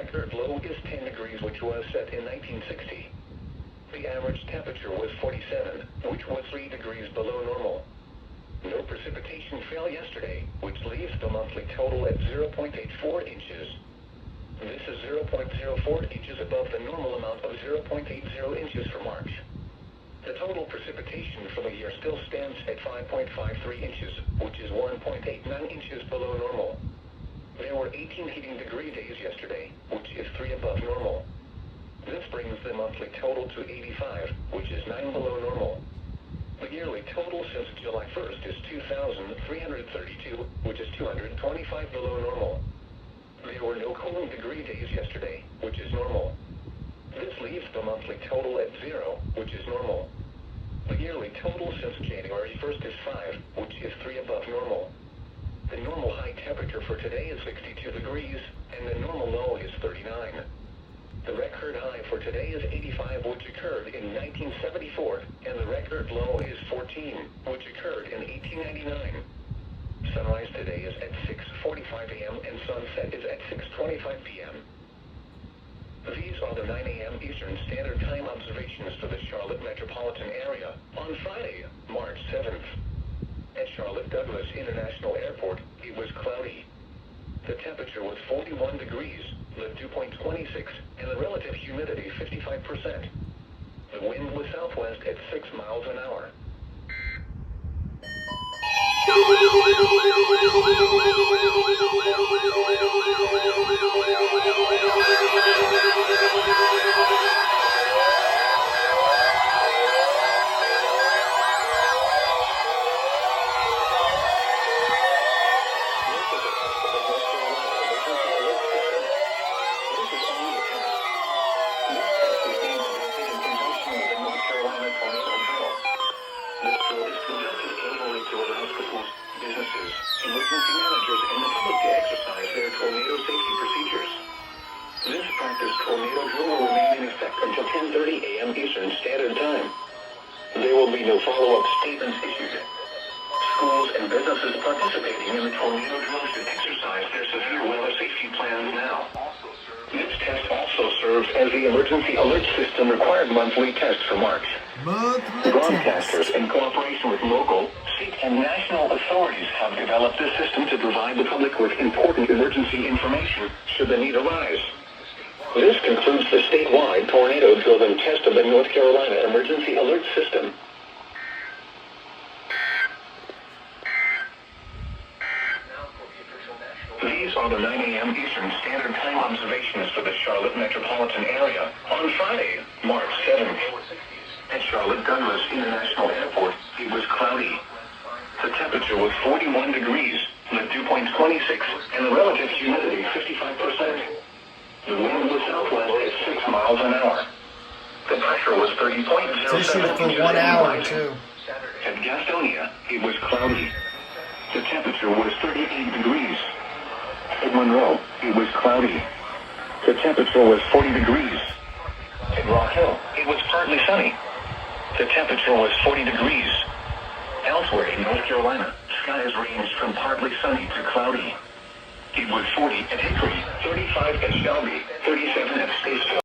record low is 10 degrees, which was set in 1960. The average temperature was 47, which was 3 degrees below normal. No precipitation fell yesterday, which leaves the monthly total at 0.84 inches. This is 0.04 inches above the normal amount of 0.80 inches for March. The total precipitation for the year still stands at 5.53 inches, which is 1.89 inches below normal. There were 18 heating degree days yesterday, which is 3 above normal. This brings the monthly total to 85, which is 9 below normal. The yearly total since July 1st is 2,332, which is 225 below normal. There were no cooling degree days yesterday, which is normal. This leaves the monthly total at 0, which is normal. The yearly total since January 1st is 5, which is 3 above normal. The normal high temperature for today is 62 degrees, and the normal low is 39. The record high for today is 85, which occurred in 1974, and the record low is 14, which occurred in 1899. Sunrise today is at 6:45 a.m. and sunset is at 6:25 p.m. These are the 9 a.m. Eastern Standard Time observations for the Charlotte metropolitan area on Friday, March 7th. At Charlotte Douglas International Airport, it was cloudy. The temperature was 41 degrees, the dew point 26, and the relative humidity 55%. The wind was southwest at 6 miles an hour. Businesses, emergency managers, and the public to exercise their tornado safety procedures. This practice tornado drill will remain in effect until 10:30 a.m. Eastern Standard Time. There will be no follow-up statements issued. Schools and businesses participating in the tornado drill should exercise their severe weather safety plans now. This test also serves as the emergency alert system required monthly test for March. Broadcasters, in cooperation with local, state, and national authorities, have developed this system to provide the public with important emergency information should the need arise. This concludes the statewide tornado drill and test of the North Carolina Emergency Alert System. These are the 9 a.m. Eastern Standard Time observations for the Charlotte metropolitan area on Friday, March 7th. At Charlotte Douglas International Airport, it was cloudy. The temperature was 41 degrees, the dew point 26, and the relative humidity 55%. The wind was southwest at 6 miles an hour. The pressure was 30.07 for 1 hour, too. At Gastonia, it was cloudy. The temperature was 38 degrees. At Monroe, it was cloudy. The temperature was 40 degrees. At Rock Hill, it was partly sunny. The temperature was 40 degrees. Elsewhere in North Carolina, skies ranged from partly sunny to cloudy. It was 40 at Hickory, 35 at Shelby, 37 at Statesville.